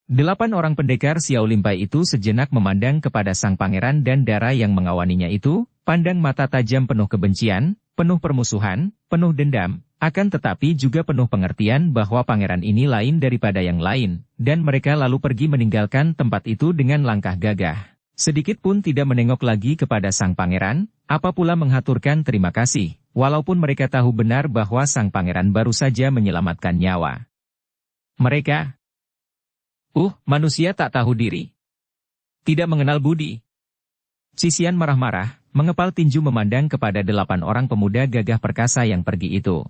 8 orang pendekar Xiao Limpai itu sejenak memandang kepada sang pangeran dan dara yang mengawaninya itu, pandang mata tajam penuh kebencian, penuh permusuhan, penuh dendam. Akan tetapi juga penuh pengertian bahwa pangeran ini lain daripada yang lain, dan mereka lalu pergi meninggalkan tempat itu dengan langkah gagah. Sedikit pun tidak menengok lagi kepada sang pangeran, apa pula menghaturkan terima kasih, walaupun mereka tahu benar bahwa sang pangeran baru saja menyelamatkan nyawa. Mereka, manusia tak tahu diri. Tidak mengenal budi. Cisian marah-marah, mengepal tinju memandang kepada 8 orang pemuda gagah perkasa yang pergi itu.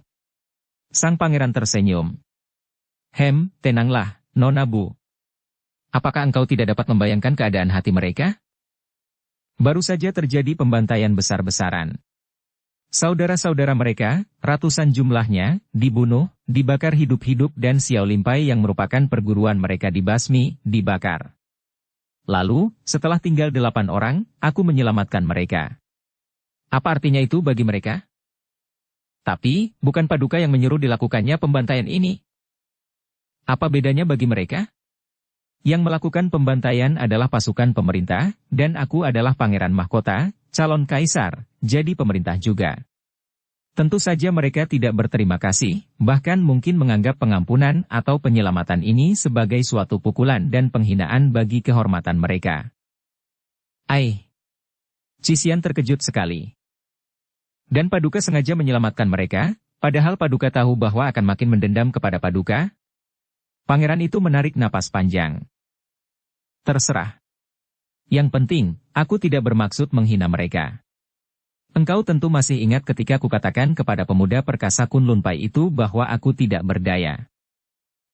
Sang pangeran tersenyum. Tenanglah, Nona Bu. Apakah engkau tidak dapat membayangkan keadaan hati mereka? Baru saja terjadi pembantaian besar-besaran. Saudara-saudara mereka, ratusan jumlahnya, dibunuh, dibakar hidup-hidup dan Xiao Limpai yang merupakan perguruan mereka dibasmi, dibakar. Lalu, setelah tinggal 8 orang, aku menyelamatkan mereka. Apa artinya itu bagi mereka? Tapi, bukan Paduka yang menyuruh dilakukannya pembantaian ini. Apa bedanya bagi mereka? Yang melakukan pembantaian adalah pasukan pemerintah, dan aku adalah Pangeran Mahkota, calon kaisar, jadi pemerintah juga. Tentu saja mereka tidak berterima kasih, bahkan mungkin menganggap pengampunan atau penyelamatan ini sebagai suatu pukulan dan penghinaan bagi kehormatan mereka. Cisian terkejut sekali. Dan Paduka sengaja menyelamatkan mereka, padahal Paduka tahu bahwa akan makin mendendam kepada Paduka? Pangeran itu menarik napas panjang. Terserah. Yang penting, aku tidak bermaksud menghina mereka. Engkau tentu masih ingat ketika kukatakan kepada pemuda perkasa Kunlun Pai itu bahwa aku tidak berdaya.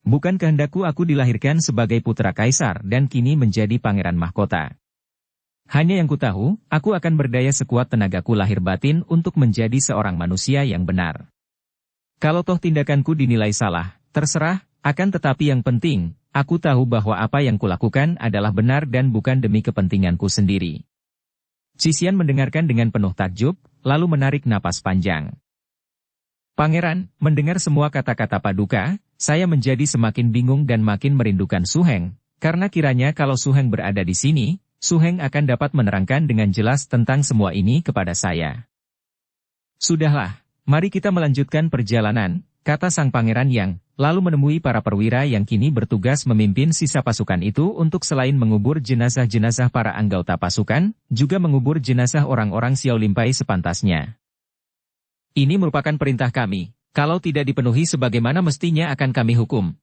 Bukan kehendakku aku dilahirkan sebagai putra kaisar dan kini menjadi pangeran mahkota. Hanya yang kutahu, aku akan berdaya sekuat tenagaku lahir batin untuk menjadi seorang manusia yang benar. Kalau toh tindakanku dinilai salah, terserah, akan tetapi yang penting, aku tahu bahwa apa yang kulakukan adalah benar dan bukan demi kepentinganku sendiri. Cixi Yan mendengarkan dengan penuh takjub, lalu menarik napas panjang. Pangeran, mendengar semua kata-kata Paduka, saya menjadi semakin bingung dan makin merindukan Su Heng, karena kiranya kalau Su Heng berada di sini, Su Heng akan dapat menerangkan dengan jelas tentang semua ini kepada saya. Sudahlah, mari kita melanjutkan perjalanan, kata sang pangeran Yang, lalu menemui para perwira yang kini bertugas memimpin sisa pasukan itu untuk selain mengubur jenazah-jenazah para anggota pasukan, juga mengubur jenazah orang-orang Xiao Limpai sepantasnya. Ini merupakan perintah kami, kalau tidak dipenuhi sebagaimana mestinya akan kami hukum.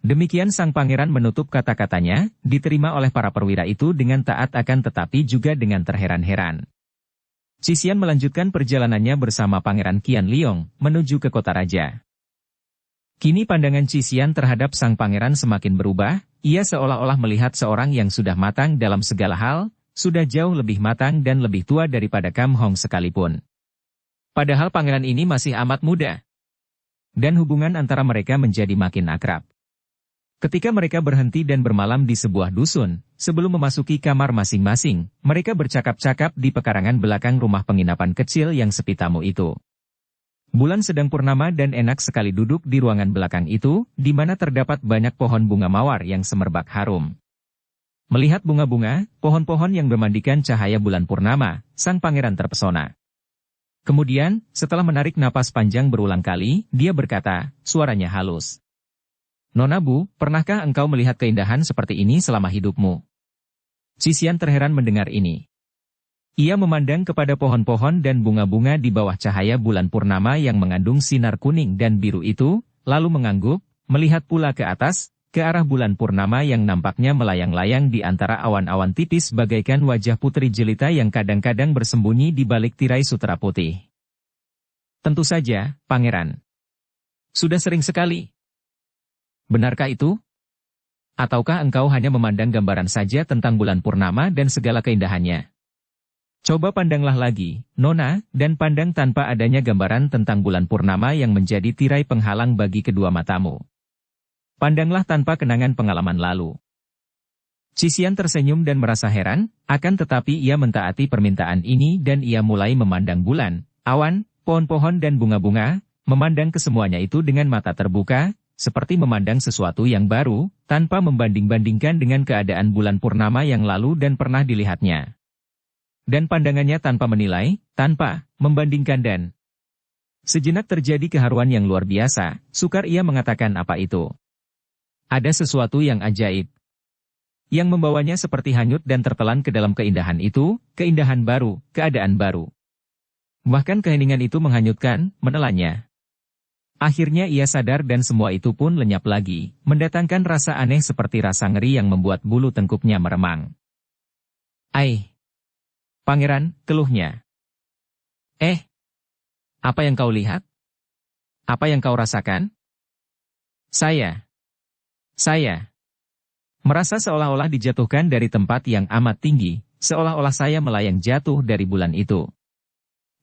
Demikian sang pangeran menutup kata-katanya, diterima oleh para perwira itu dengan taat akan tetapi juga dengan terheran-heran. Cixi Yan melanjutkan perjalanannya bersama Pangeran Qian Liong, menuju ke kota raja. Kini pandangan Cixi Yan terhadap sang pangeran semakin berubah, ia seolah-olah melihat seorang yang sudah matang dalam segala hal, sudah jauh lebih matang dan lebih tua daripada Kam Hong sekalipun. Padahal pangeran ini masih amat muda. Dan hubungan antara mereka menjadi makin akrab. Ketika mereka berhenti dan bermalam di sebuah dusun, sebelum memasuki kamar masing-masing, mereka bercakap-cakap di pekarangan belakang rumah penginapan kecil yang sepi tamu itu. Bulan sedang purnama dan enak sekali duduk di ruangan belakang itu, di mana terdapat banyak pohon bunga mawar yang semerbak harum. Melihat bunga-bunga, pohon-pohon yang bermandikan cahaya bulan purnama, sang pangeran terpesona. Kemudian, setelah menarik napas panjang berulang kali, dia berkata, suaranya halus. Nona Bu, pernahkah engkau melihat keindahan seperti ini selama hidupmu? Cixi Yan terheran mendengar ini. Ia memandang kepada pohon-pohon dan bunga-bunga di bawah cahaya bulan purnama yang mengandung sinar kuning dan biru itu, lalu mengangguk, melihat pula ke atas, ke arah bulan purnama yang nampaknya melayang-layang di antara awan-awan tipis bagaikan wajah putri jelita yang kadang-kadang bersembunyi di balik tirai sutera putih. Tentu saja, Pangeran. Sudah sering sekali. Benarkah itu? Ataukah engkau hanya memandang gambaran saja tentang bulan purnama dan segala keindahannya? Coba pandanglah lagi, Nona, dan pandang tanpa adanya gambaran tentang bulan purnama yang menjadi tirai penghalang bagi kedua matamu. Pandanglah tanpa kenangan pengalaman lalu. Cixi Yan tersenyum dan merasa heran, akan tetapi ia mentaati permintaan ini dan ia mulai memandang bulan, awan, pohon-pohon dan bunga-bunga, memandang kesemuanya itu dengan mata terbuka, seperti memandang sesuatu yang baru, tanpa membanding-bandingkan dengan keadaan bulan purnama yang lalu dan pernah dilihatnya. Dan pandangannya tanpa menilai, tanpa membandingkan dan. Sejenak terjadi keharuan yang luar biasa, sukar ia mengatakan apa itu. Ada sesuatu yang ajaib. Yang membawanya seperti hanyut dan tertelan ke dalam keindahan itu, keindahan baru, keadaan baru. Bahkan keheningan itu menghanyutkan, menelannya. Akhirnya ia sadar dan semua itu pun lenyap lagi, mendatangkan rasa aneh seperti rasa ngeri yang membuat bulu tengkuknya meremang. Pangeran, keluhnya. Apa yang kau lihat? Apa yang kau rasakan? Saya. Merasa seolah-olah dijatuhkan dari tempat yang amat tinggi, seolah-olah saya melayang jatuh dari bulan itu.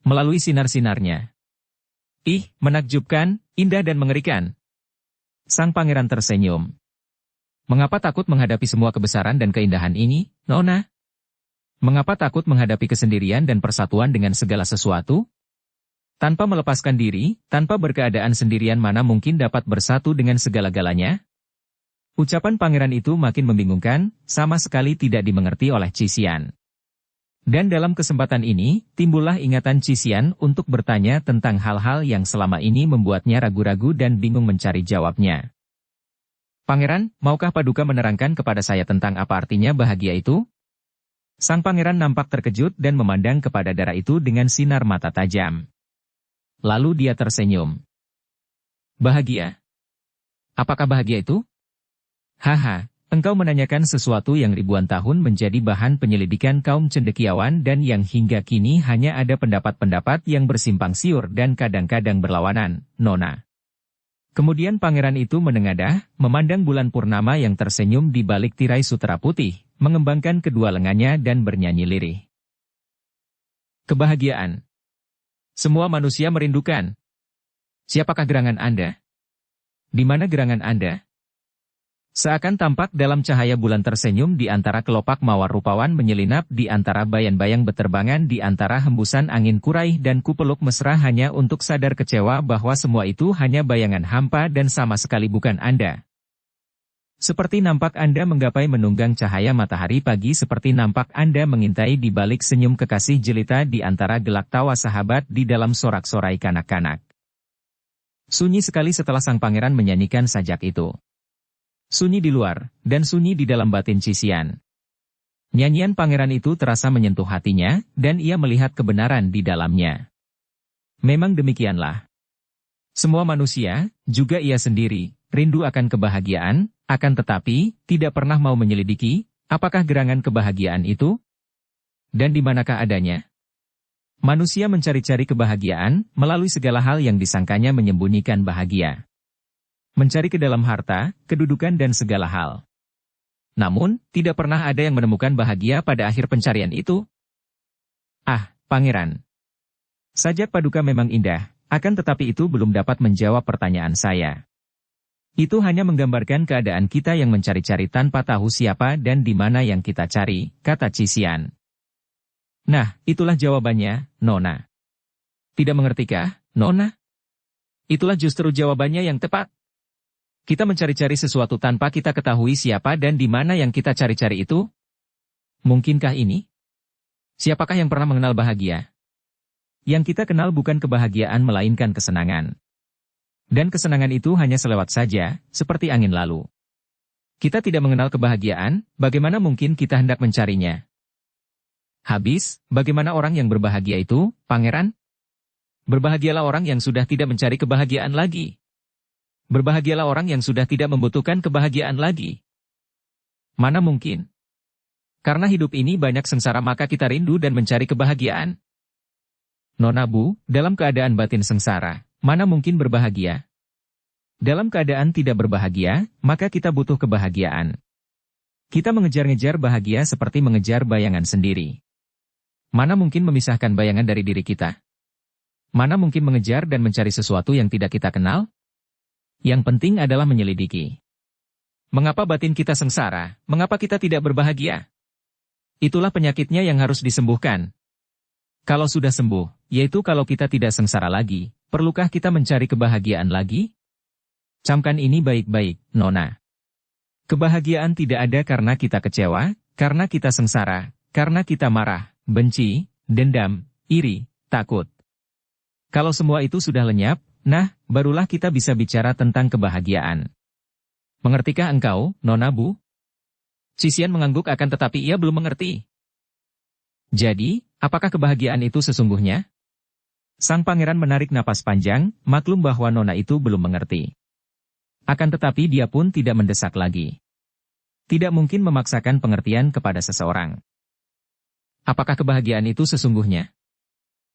Melalui sinar-sinarnya. Menakjubkan, indah dan mengerikan. Sang pangeran tersenyum. Mengapa takut menghadapi semua kebesaran dan keindahan ini, Nona? Mengapa takut menghadapi kesendirian dan persatuan dengan segala sesuatu? Tanpa melepaskan diri, tanpa berkeadaan sendirian mana mungkin dapat bersatu dengan segala-galanya? Ucapan pangeran itu makin membingungkan, sama sekali tidak dimengerti oleh Cixi Yan. Dan dalam kesempatan ini, timbullah ingatan Cixi Yan untuk bertanya tentang hal-hal yang selama ini membuatnya ragu-ragu dan bingung mencari jawabnya. Pangeran, maukah Paduka menerangkan kepada saya tentang apa artinya bahagia itu? Sang pangeran nampak terkejut dan memandang kepada darah itu dengan sinar mata tajam. Lalu dia tersenyum. Bahagia? Apakah bahagia itu? Haha, Engkau menanyakan sesuatu yang ribuan tahun menjadi bahan penyelidikan kaum cendekiawan dan yang hingga kini hanya ada pendapat-pendapat yang bersimpang siur dan kadang-kadang berlawanan, Nona. Kemudian pangeran itu menengadah, memandang bulan purnama yang tersenyum di balik tirai sutera putih, mengembangkan kedua lengannya dan bernyanyi lirih. Kebahagiaan. Semua manusia merindukan. Siapakah gerangan Anda? Di mana gerangan Anda? Seakan tampak dalam cahaya bulan tersenyum di antara kelopak mawar rupawan menyelinap di antara bayang-bayang beterbangan di antara hembusan angin kurai dan kupeluk mesra hanya untuk sadar kecewa bahwa semua itu hanya bayangan hampa dan sama sekali bukan Anda. Seperti nampak Anda menggapai menunggang cahaya matahari pagi, seperti nampak Anda mengintai di balik senyum kekasih jelita di antara gelak tawa sahabat di dalam sorak-sorai kanak-kanak. Sunyi sekali setelah sang pangeran menyanyikan sajak itu. Sunyi di luar, dan sunyi di dalam batin Cisian. Nyanyian pangeran itu terasa menyentuh hatinya, dan ia melihat kebenaran di dalamnya. Memang demikianlah. Semua manusia, juga ia sendiri, rindu akan kebahagiaan, akan tetapi, tidak pernah mau menyelidiki, apakah gerangan kebahagiaan itu? Dan di manakah adanya? Manusia mencari-cari kebahagiaan, melalui segala hal yang disangkanya menyembunyikan bahagia. Mencari ke dalam harta, kedudukan dan segala hal. Namun, tidak pernah ada yang menemukan bahagia pada akhir pencarian itu. Ah, pangeran. Sajak paduka memang indah, akan tetapi itu belum dapat menjawab pertanyaan saya. Itu hanya menggambarkan keadaan kita yang mencari-cari tanpa tahu siapa dan di mana yang kita cari, kata Cisian. Nah, itulah jawabannya, Nona. Tidak mengertikah, Nona? Itulah justru jawabannya yang tepat. Kita mencari-cari sesuatu tanpa kita ketahui siapa dan di mana yang kita cari-cari itu? Mungkinkah ini? Siapakah yang pernah mengenal bahagia? Yang kita kenal bukan kebahagiaan melainkan kesenangan. Dan kesenangan itu hanya selewat saja, seperti angin lalu. Kita tidak mengenal kebahagiaan, bagaimana mungkin kita hendak mencarinya? Habis, bagaimana orang yang berbahagia itu, pangeran? Berbahagialah orang yang sudah tidak mencari kebahagiaan lagi. Berbahagialah orang yang sudah tidak membutuhkan kebahagiaan lagi. Mana mungkin? Karena hidup ini banyak sengsara maka kita rindu dan mencari kebahagiaan. Nona Bu, dalam keadaan batin sengsara, mana mungkin berbahagia? Dalam keadaan tidak berbahagia, maka kita butuh kebahagiaan. Kita mengejar-ngejar bahagia seperti mengejar bayangan sendiri. Mana mungkin memisahkan bayangan dari diri kita? Mana mungkin mengejar dan mencari sesuatu yang tidak kita kenal? Yang penting adalah menyelidiki. Mengapa batin kita sengsara? Mengapa kita tidak berbahagia? Itulah penyakitnya yang harus disembuhkan. Kalau sudah sembuh, yaitu kalau kita tidak sengsara lagi, perlukah kita mencari kebahagiaan lagi? Camkan ini baik-baik, Nona. Kebahagiaan tidak ada karena kita kecewa, karena kita sengsara, karena kita marah, benci, dendam, iri, takut. Kalau semua itu sudah lenyap, nah, barulah kita bisa bicara tentang kebahagiaan. Mengertikah engkau, Nona Bu? Cisian mengangguk akan tetapi ia belum mengerti. Jadi, apakah kebahagiaan itu sesungguhnya? Sang pangeran menarik napas panjang, maklum bahwa Nona itu belum mengerti. Akan tetapi dia pun tidak mendesak lagi. Tidak mungkin memaksakan pengertian kepada seseorang. Apakah kebahagiaan itu sesungguhnya?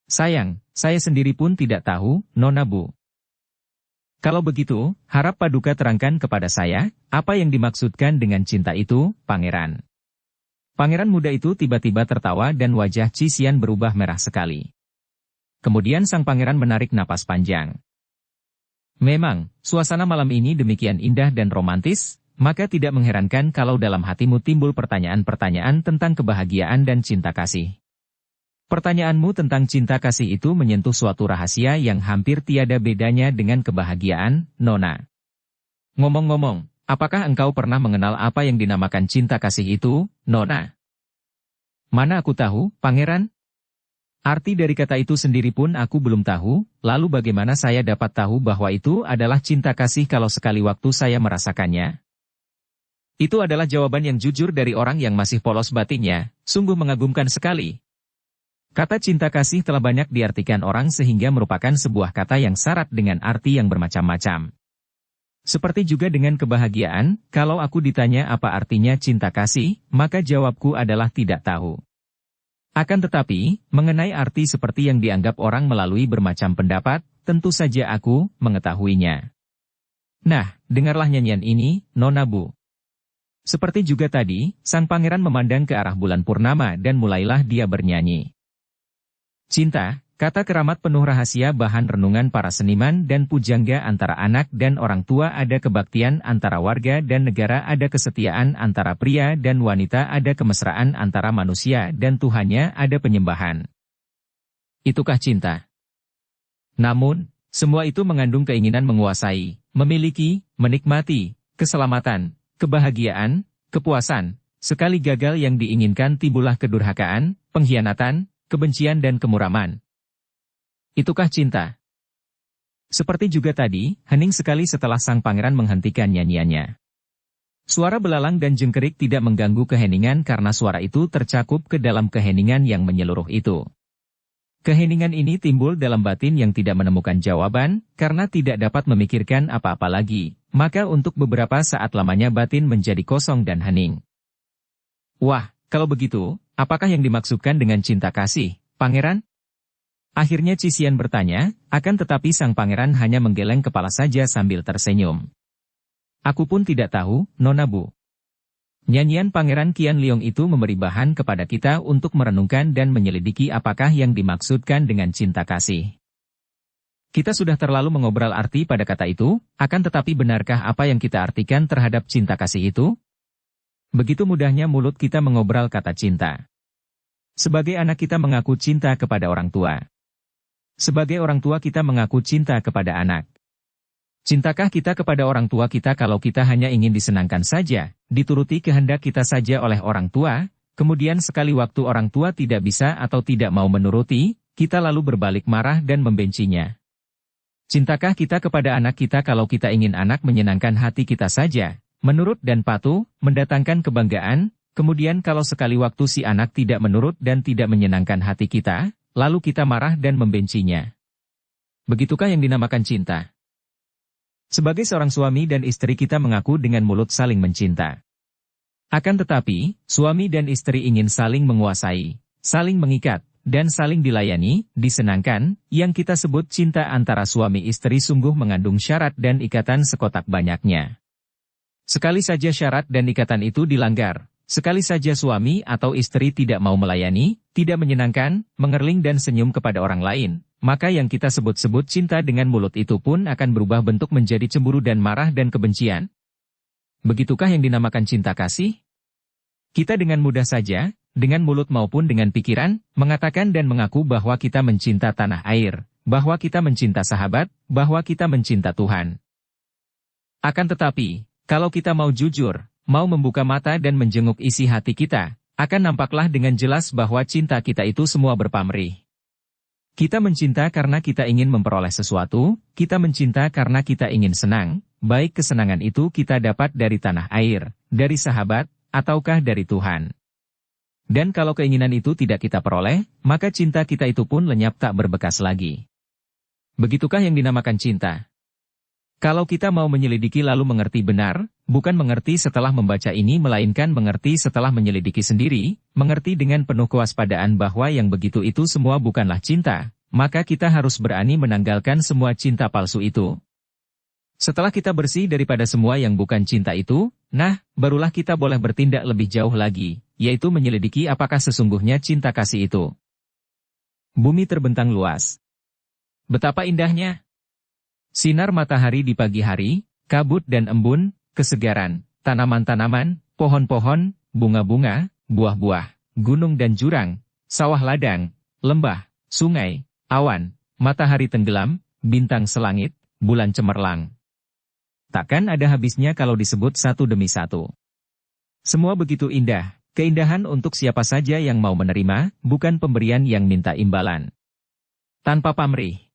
Sayang, saya sendiri pun tidak tahu, Nona Bu. Kalau begitu, harap paduka terangkan kepada saya, apa yang dimaksudkan dengan cinta itu, pangeran. Pangeran muda itu tiba-tiba tertawa dan wajah Cisian berubah merah sekali. Kemudian sang pangeran menarik napas panjang. Memang, suasana malam ini demikian indah dan romantis, maka tidak mengherankan kalau dalam hatimu timbul pertanyaan-pertanyaan tentang kebahagiaan dan cinta kasih. Pertanyaanmu tentang cinta kasih itu menyentuh suatu rahasia yang hampir tiada bedanya dengan kebahagiaan, Nona. Ngomong-ngomong, apakah engkau pernah mengenal apa yang dinamakan cinta kasih itu, Nona? Mana aku tahu, pangeran? Arti dari kata itu sendiri pun aku belum tahu, lalu bagaimana saya dapat tahu bahwa itu adalah cinta kasih kalau sekali waktu saya merasakannya? Itu adalah jawaban yang jujur dari orang yang masih polos batinnya, sungguh mengagumkan sekali. Kata cinta kasih telah banyak diartikan orang sehingga merupakan sebuah kata yang syarat dengan arti yang bermacam-macam. Seperti juga dengan kebahagiaan, kalau aku ditanya apa artinya cinta kasih, maka jawabku adalah tidak tahu. Akan tetapi, mengenai arti seperti yang dianggap orang melalui bermacam pendapat, tentu saja aku mengetahuinya. Nah, dengarlah nyanyian ini, Nona Bu. Seperti juga tadi, sang pangeran memandang ke arah bulan purnama dan mulailah dia bernyanyi. Cinta, kata keramat penuh rahasia bahan renungan para seniman dan pujangga antara anak dan orang tua ada kebaktian antara warga dan negara ada kesetiaan antara pria dan wanita ada kemesraan antara manusia dan Tuhannya ada penyembahan. Itukah cinta? Namun, semua itu mengandung keinginan menguasai, memiliki, menikmati, keselamatan, kebahagiaan, kepuasan. Sekali gagal yang diinginkan timbullah kedurhakaan, pengkhianatan, kebencian dan kemuraman. Itukah cinta? Seperti juga tadi, hening sekali setelah sang pangeran menghentikan nyanyiannya. Suara belalang dan jengkerik tidak mengganggu keheningan karena suara itu tercakup ke dalam keheningan yang menyeluruh itu. Keheningan ini timbul dalam batin yang tidak menemukan jawaban, karena tidak dapat memikirkan apa-apa lagi, maka untuk beberapa saat lamanya batin menjadi kosong dan hening. Wah, kalau begitu, apakah yang dimaksudkan dengan cinta kasih, pangeran? Akhirnya Cisian bertanya, akan tetapi sang pangeran hanya menggeleng kepala saja sambil tersenyum. Aku pun tidak tahu, Nona Bu. Nyanyian Pangeran Qian Leong itu memberi bahan kepada kita untuk merenungkan dan menyelidiki apakah yang dimaksudkan dengan cinta kasih. Kita sudah terlalu mengobrol arti pada kata itu, akan tetapi benarkah apa yang kita artikan terhadap cinta kasih itu? Begitu mudahnya mulut kita mengobrol kata cinta. Sebagai anak kita mengaku cinta kepada orang tua. Sebagai orang tua kita mengaku cinta kepada anak. Cintakah kita kepada orang tua kita kalau kita hanya ingin disenangkan saja, dituruti kehendak kita saja oleh orang tua, kemudian sekali waktu orang tua tidak bisa atau tidak mau menuruti, kita lalu berbalik marah dan membencinya? Cintakah kita kepada anak kita kalau kita ingin anak menyenangkan hati kita saja, menurut dan patuh, mendatangkan kebanggaan, kemudian kalau sekali waktu si anak tidak menurut dan tidak menyenangkan hati kita, lalu kita marah dan membencinya? Begitukah yang dinamakan cinta? Sebagai seorang suami dan istri kita mengaku dengan mulut saling mencinta. Akan tetapi, suami dan istri ingin saling menguasai, saling mengikat, dan saling dilayani, disenangkan, yang kita sebut cinta antara suami istri sungguh mengandung syarat dan ikatan sekotak banyaknya. Sekali saja syarat dan ikatan itu dilanggar, sekali saja suami atau istri tidak mau melayani, tidak menyenangkan, mengerling dan senyum kepada orang lain, maka yang kita sebut-sebut cinta dengan mulut itu pun akan berubah bentuk menjadi cemburu dan marah dan kebencian. Begitukah yang dinamakan cinta kasih? Kita dengan mudah saja, dengan mulut maupun dengan pikiran, mengatakan dan mengaku bahwa kita mencinta tanah air, bahwa kita mencinta sahabat, bahwa kita mencinta Tuhan. Akan tetapi, kalau kita mau jujur, mau membuka mata dan menjenguk isi hati kita, akan nampaklah dengan jelas bahwa cinta kita itu semua berpamrih. Kita mencinta karena kita ingin memperoleh sesuatu, kita mencinta karena kita ingin senang, baik kesenangan itu kita dapat dari tanah air, dari sahabat, ataukah dari Tuhan. Dan kalau keinginan itu tidak kita peroleh, maka cinta kita itu pun lenyap tak berbekas lagi. Begitukah yang dinamakan cinta? Kalau kita mau menyelidiki lalu mengerti benar, bukan mengerti setelah membaca ini melainkan mengerti setelah menyelidiki sendiri, mengerti dengan penuh kewaspadaan bahwa yang begitu itu semua bukanlah cinta, maka kita harus berani menanggalkan semua cinta palsu itu. Setelah kita bersih daripada semua yang bukan cinta itu, nah, barulah kita boleh bertindak lebih jauh lagi, yaitu menyelidiki apakah sesungguhnya cinta kasih itu. Bumi terbentang luas. Betapa indahnya! Sinar matahari di pagi hari, kabut dan embun, kesegaran, tanaman-tanaman, pohon-pohon, bunga-bunga, buah-buah, gunung dan jurang, sawah ladang, lembah, sungai, awan, matahari tenggelam, bintang selangit, bulan cemerlang. Takkan ada habisnya kalau disebut satu demi satu. Semua begitu indah, keindahan untuk siapa saja yang mau menerima, bukan pemberian yang minta imbalan. Tanpa pamrih.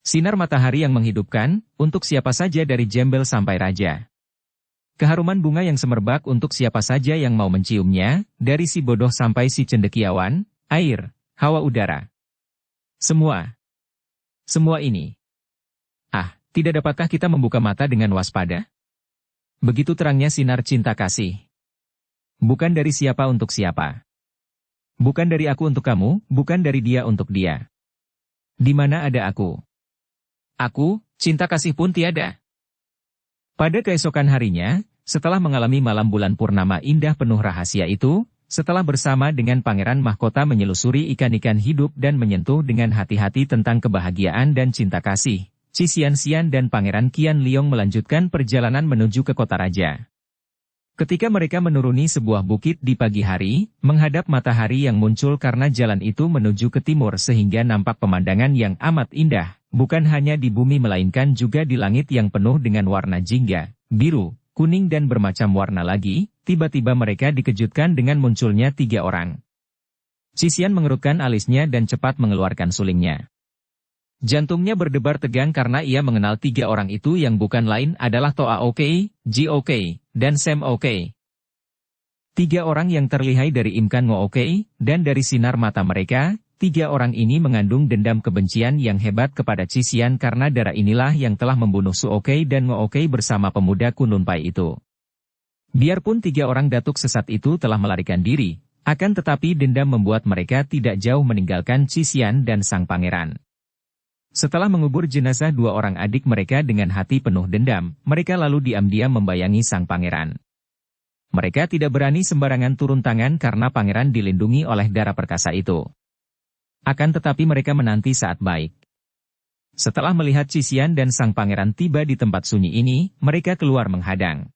Sinar matahari yang menghidupkan, untuk siapa saja dari jembel sampai raja. Keharuman bunga yang semerbak untuk siapa saja yang mau menciumnya, dari si bodoh sampai si cendekiawan, air, hawa udara. Semua ini. Ah, Tidak dapatkah kita membuka mata dengan waspada? Begitu terangnya sinar cinta kasih. Bukan dari siapa untuk siapa. Bukan dari aku untuk kamu, bukan dari dia untuk dia. Di mana ada aku? Aku, cinta kasih pun tiada. Pada keesokan harinya, setelah mengalami malam bulan purnama indah penuh rahasia itu, setelah bersama dengan Pangeran Mahkota menyelusuri ikan-ikan hidup dan menyentuh dengan hati-hati tentang kebahagiaan dan cinta kasih, Qi Xian dan Pangeran Qian Liong melanjutkan perjalanan menuju ke kota raja. Ketika mereka menuruni sebuah bukit di pagi hari, menghadap matahari yang muncul karena jalan itu menuju ke timur sehingga nampak pemandangan yang amat indah, bukan hanya di bumi melainkan juga di langit yang penuh dengan warna jingga, biru, kuning dan bermacam warna lagi, tiba-tiba mereka dikejutkan dengan munculnya 3 orang. Qi Xian mengerutkan alisnya dan cepat mengeluarkan sulingnya. Jantungnya berdebar tegang karena ia mengenal 3 orang itu yang bukan lain adalah Toa Oke, Ji Oke, dan Sam Oke. 3 orang yang terlihai dari Imkan Ngo Oke, dan dari sinar mata mereka, 3 orang ini mengandung dendam kebencian yang hebat kepada Qi Xian karena darah inilah yang telah membunuh Su Oke dan Ngo Oke bersama pemuda Kunlun Pai itu. Biarpun 3 orang datuk sesat itu telah melarikan diri, akan tetapi dendam membuat mereka tidak jauh meninggalkan Qi Xian dan sang pangeran. Setelah mengubur jenazah 2 orang adik mereka dengan hati penuh dendam, mereka lalu diam-diam membayangi sang pangeran. Mereka tidak berani sembarangan turun tangan karena pangeran dilindungi oleh darah perkasa itu. Akan tetapi mereka menanti saat baik. Setelah melihat Qi Xian dan sang pangeran tiba di tempat sunyi ini, mereka keluar menghadang.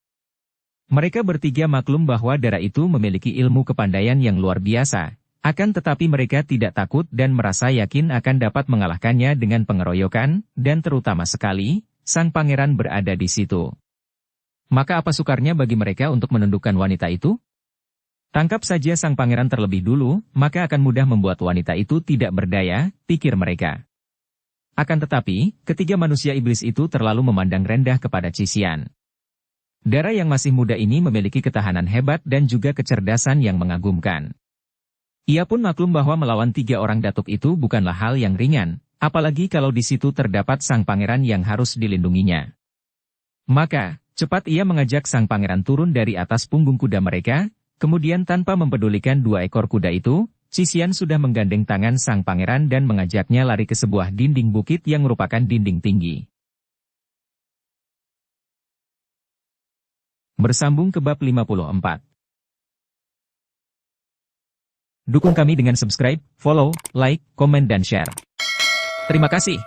Mereka bertiga maklum bahwa darah itu memiliki ilmu kepandaian yang luar biasa. Akan tetapi mereka tidak takut dan merasa yakin akan dapat mengalahkannya dengan pengeroyokan, dan terutama sekali, sang pangeran berada di situ. Maka apa sukarnya bagi mereka untuk menundukkan wanita itu? Tangkap saja sang pangeran terlebih dulu, maka akan mudah membuat wanita itu tidak berdaya, pikir mereka. Akan tetapi, ketiga manusia iblis itu terlalu memandang rendah kepada Qi Xian. Darah yang masih muda ini memiliki ketahanan hebat dan juga kecerdasan yang mengagumkan. Ia pun maklum bahwa melawan 3 orang datuk itu bukanlah hal yang ringan, apalagi kalau di situ terdapat sang pangeran yang harus dilindunginya. Maka, cepat ia mengajak sang pangeran turun dari atas punggung kuda mereka, kemudian tanpa mempedulikan 2 ekor kuda itu, Qi Xian sudah menggandeng tangan sang pangeran dan mengajaknya lari ke sebuah dinding bukit yang merupakan dinding tinggi. Bersambung ke bab 54. Dukung kami dengan subscribe, follow, like, komen dan share. Terima kasih.